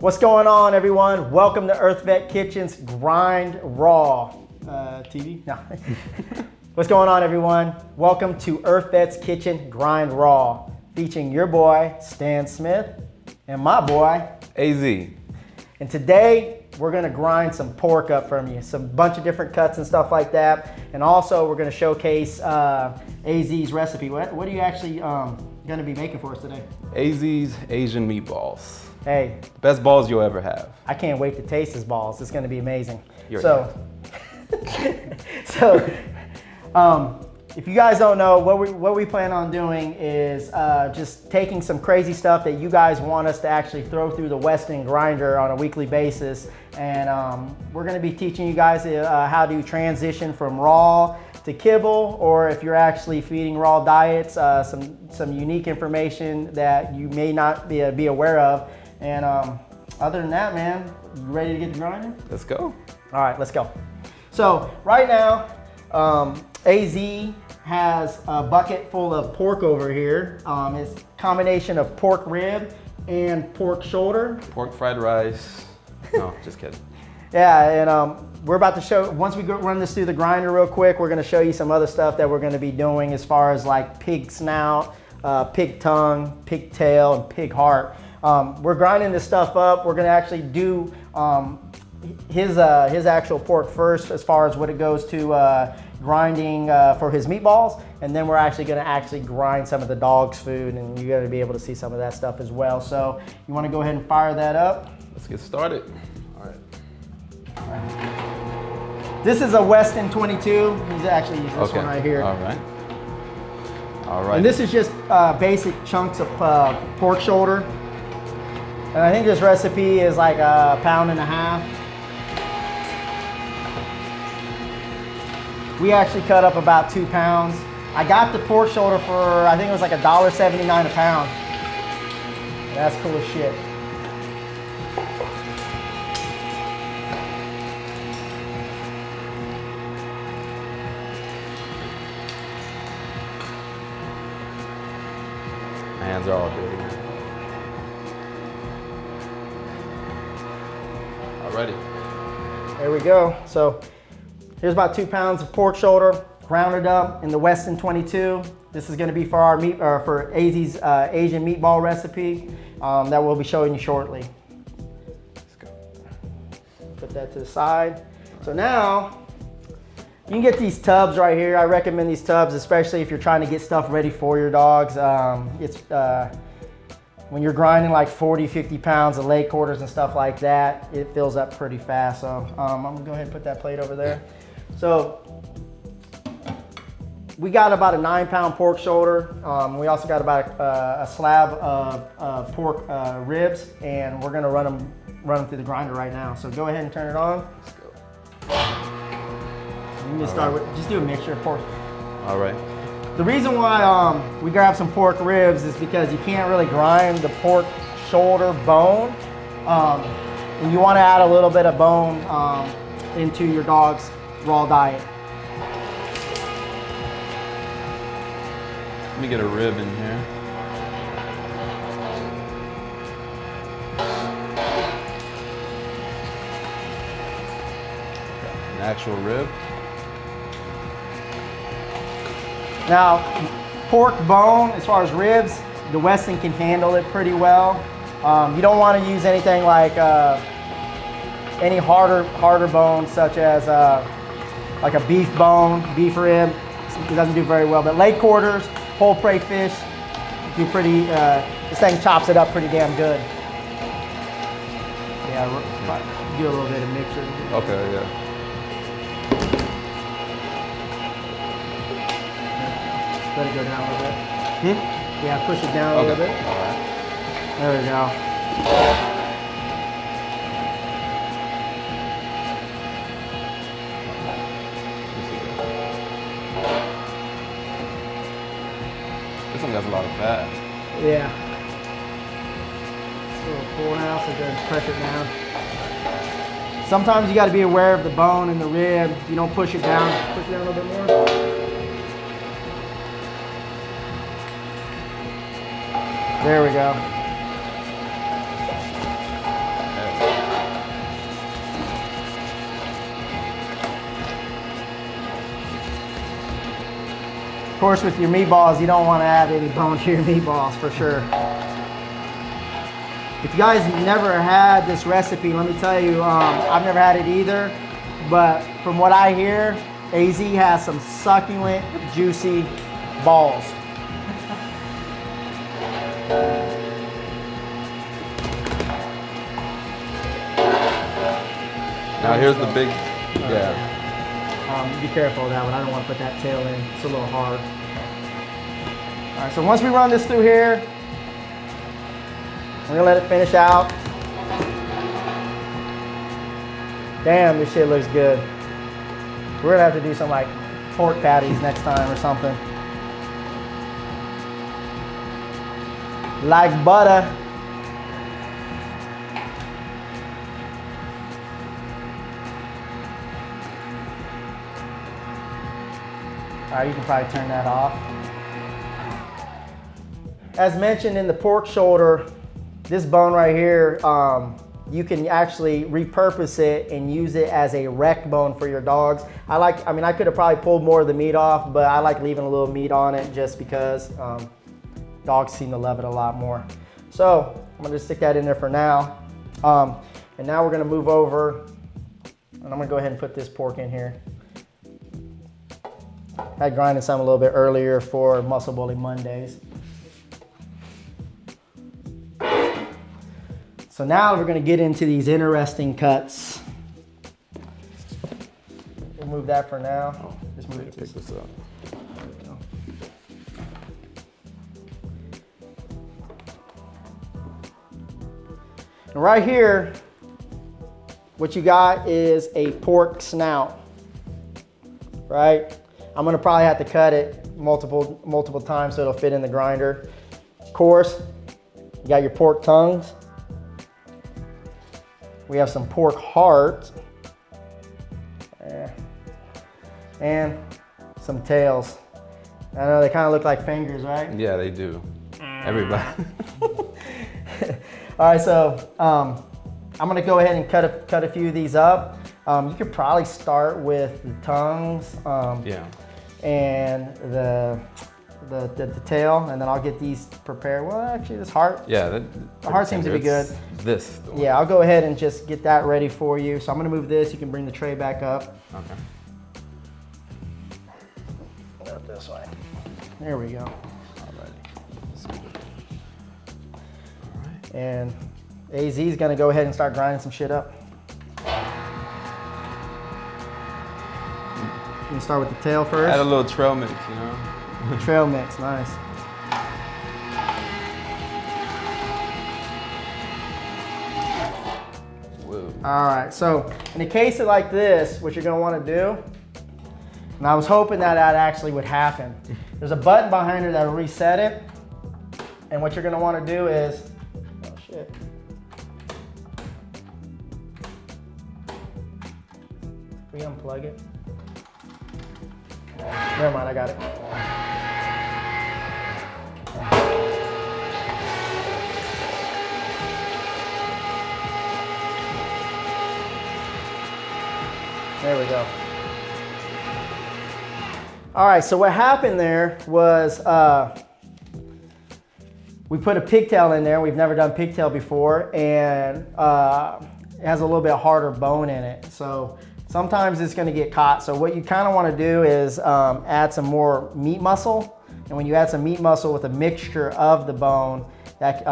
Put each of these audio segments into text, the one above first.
What's going on, everyone? Welcome to EarthVet Kitchen's Grind Raw TV. No. What's going on, everyone? Welcome to EarthVet's Kitchen Grind Raw, featuring your boy Stan Smith and my boy AZ. And today we're gonna grind some pork up from you, some bunch of different cuts and stuff like that. And also we're gonna showcase AZ's recipe. What are you actually gonna be making for us today? AZ's Asian meatballs. Hey, Best balls you'll ever have. I can't wait to taste his balls. It's gonna be amazing. You're If you guys don't know, what we plan on doing is just taking some crazy stuff that you guys want us to actually throw through the Weston grinder on a weekly basis. And we're gonna be teaching you guys how to transition from raw to kibble, or if you're actually feeding raw diets, some unique information that you may not be aware of. And other than that, man, you ready to get the grinder? Let's go. All right, let's go. So right now, AZ has a bucket full of pork over here. It's a combination of pork rib and pork shoulder. Pork fried rice. No, just kidding. Yeah, and we're about to show, once we run this through the grinder real quick, we're gonna show you some other stuff that we're gonna be doing as far as like pig snout, pig tongue, pig tail, and pig heart. We're grinding this stuff up. We're gonna actually do his actual pork first as far as what it goes to grinding for his meatballs, and then we're actually gonna grind some of the dog's food, and you're gonna be able to see some of that stuff as well. So you wanna go ahead and fire that up? Let's get started. All right. This is a Weston 22. He's actually using this one right here. All right. All right. And this is just basic chunks of pork shoulder. And I think this recipe is like 1.5 pounds. We actually cut up about 2 pounds. I got the pork shoulder for, I think it was like $1.79 a pound. That's cool as shit. My hands are all dirty. Alrighty. There we go. So here's about 2 pounds of pork shoulder, grounded up in the Weston 22. This is going to be for our meat, or for AZ's Asian meatball recipe that we'll be showing you shortly. Let's go. Put that to the side. So now you can get these tubs right here. I recommend these tubs, especially if you're trying to get stuff ready for your dogs. When you're grinding like 40, 50 pounds of leg quarters and stuff like that, it fills up pretty fast. So I'm gonna go ahead and put that plate over there. So we got about a 9-pound pork shoulder. We also got about a slab of pork ribs, and we're gonna run them through the grinder right now. So go ahead and turn it on. Let's go. You can just start with, just do a mixture of pork. All right. The reason why we grab some pork ribs is because you can't really grind the pork shoulder bone. And you want to add a little bit of bone into your dog's raw diet. Let me get a rib in here. An actual rib. Now, pork bone, as far as ribs, the Weston can handle it pretty well. You don't want to use anything like any harder bones, such as like a beef bone, beef rib. It doesn't do very well. But leg quarters, whole prey fish, do pretty. This thing chops it up pretty damn good. Yeah, do a little bit of mixture. Okay, yeah. Let it go down a little bit. Yeah, push it down a little bit. All right. There we go. This one has a lot of fat. Yeah. It's a little full now, so go ahead and press it down. Sometimes you got to be aware of the bone and the rib. You don't push it down. Push it down a little bit more. There we go. course, with your meatballs, you don't want to add any bone to your meatballs for sure. If you guys never had this recipe, let me tell you, I've never had it either, but from what I hear, AZ has some succulent, juicy balls. Now here's the big, yeah. Be careful of that one. I don't want to put that tail in. It's a little hard. All right, so once we run this through here, we're gonna let it finish out. Damn, this shit looks good. We're gonna have to do some like pork patties next time or something. Like butter. All right, you can probably turn that off. As mentioned in the pork shoulder, this bone right here, you can actually repurpose it and use it as a rec bone for your dogs. I mean, I could have probably pulled more of the meat off, but I like leaving a little meat on it just because dogs seem to love it a lot more. So I'm gonna just stick that in there for now. And now we're gonna move over, and I'm gonna go ahead and put this pork in here. I grinded some a little bit earlier for Muscle Bully Mondays. So now we're gonna get into these interesting cuts. We'll move that for now. Just move it. Pick this up. And right here, what you got is a pork snout, right? I'm gonna probably have to cut it multiple times so it'll fit in the grinder. Of course, you got your pork tongues. We have some pork heart. And some tails. I know they kind of look like fingers, right? Yeah, they do. Everybody. All right, so I'm gonna go ahead and cut a few of these up. You could probably start with the tongues. Yeah. And the tail, and then I'll get these prepared. Well, actually, this heart. Yeah, the heart seems to be good. This. Yeah, I'll go ahead and just get that ready for you. So I'm gonna move this. You can bring the tray back up. Okay. Up this way. There we go. Alrighty. Alright. And AZ is gonna go ahead and start grinding some shit up. You can start with the tail first. Add a little trail mix, you know? The trail mix, nice. Whoa. All right, so in a case of like this, what you're gonna wanna do, and I was hoping that actually would happen. There's a button behind her that'll reset it. And what you're gonna wanna do is, oh shit. Can we unplug it? Never mind, I got it. There we go. All right, so what happened there was we put a pigtail in there. We've never done pigtail before, and it has a little bit harder bone in it. So sometimes it's gonna get caught. So what you kind of wanna do is add some more meat muscle. And when you add some meat muscle with a mixture of the bone, that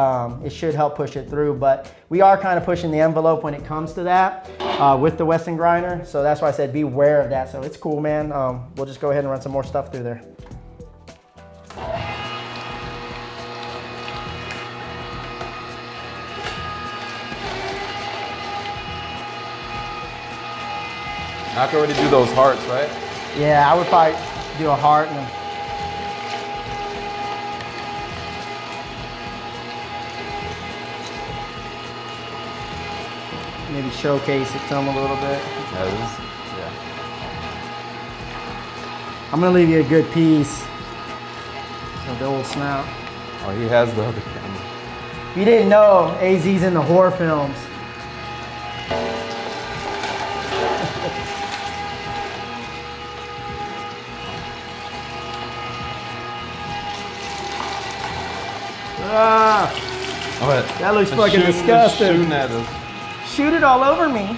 it should help push it through. But we are kind of pushing the envelope when it comes to that with the Weston grinder. So that's why I said be aware of that. So it's cool, man. We'll just go ahead and run some more stuff through there. I can already do those hearts, right? Yeah, I would probably do a heart and then maybe showcase it to them a little bit. Yeah. I'm gonna leave you a good piece of the old snout. Oh, he has the other camera. If you didn't know, AZ's in the horror films. Ah, What? that looks It's fucking shooting- it's disgusting. Shooting at us. Shoot it all over me.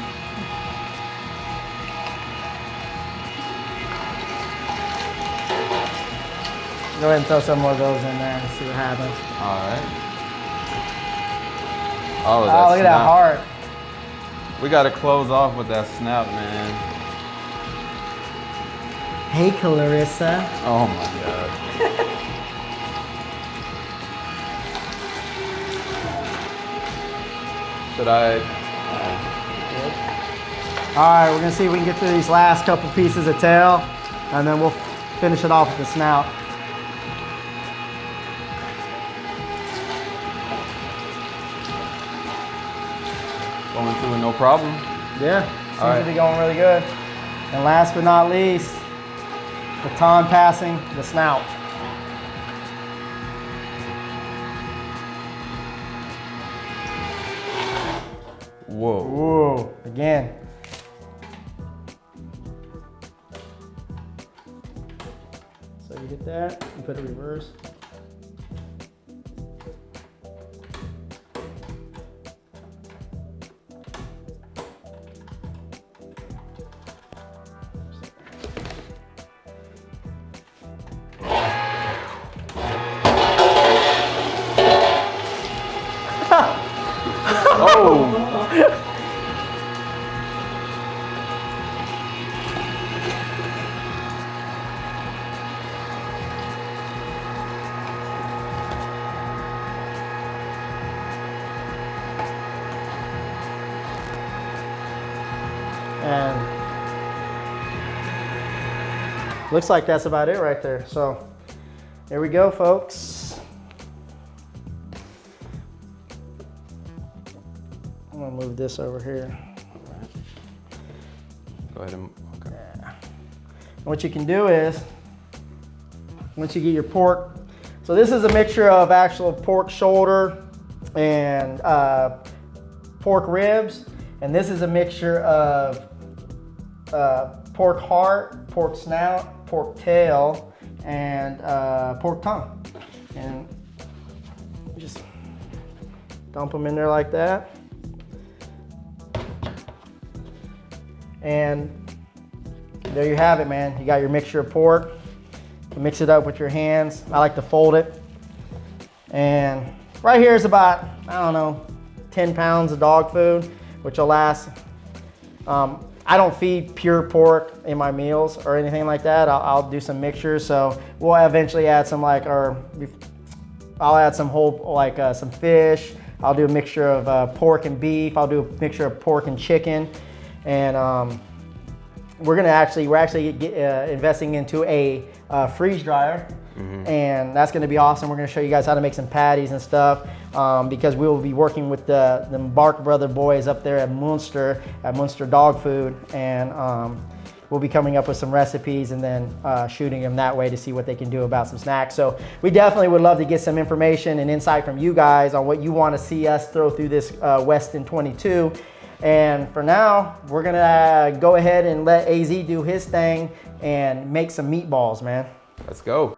Go ahead and throw some more of those in there and see what happens. All right. Oh, Oh, that's look at that heart. We got to close off with that snout, man. Hey, Clarissa. Oh my God. Should I? All right, we're gonna see if we can get through these last couple pieces of tail, and then we'll finish it off with the snout. Going through it, no problem. Yeah, seems All right. to be going really good. And last but not least, baton passing the snout. Whoa. Whoa, again. So you get that, you put it reverse. Oh. And looks like that's about it right there. So there we go, folks. I'm gonna move this over here. Go ahead and. Okay. And what you can do is, once you get your pork, so this is a mixture of actual pork shoulder and pork ribs, and this is a mixture of pork heart, pork snout, pork tail, and pork tongue. And just dump them in there like that. And there you have it, man. You got your mixture of pork. You mix it up with your hands. I like to fold it. And right here is about, I don't know, 10 pounds of dog food, which will last. I don't feed pure pork in my meals or anything like that. I'll do some mixtures. So we'll eventually add some I'll add some whole, some fish. I'll do a mixture of pork and beef. I'll do a mixture of pork and chicken. And we're actually investing into a freeze dryer. And that's gonna be awesome. We're gonna show you guys how to make some patties and stuff because we will be working with the Bark Brother boys up there at Munster Dog Food, and we'll be coming up with some recipes and then shooting them that way to see what they can do about some snacks. So we definitely would love to get some information and insight from you guys on what you want to see us throw through this Weston 22. And for now, we're gonna go ahead and let AZ do his thing and make some meatballs, man. Let's go.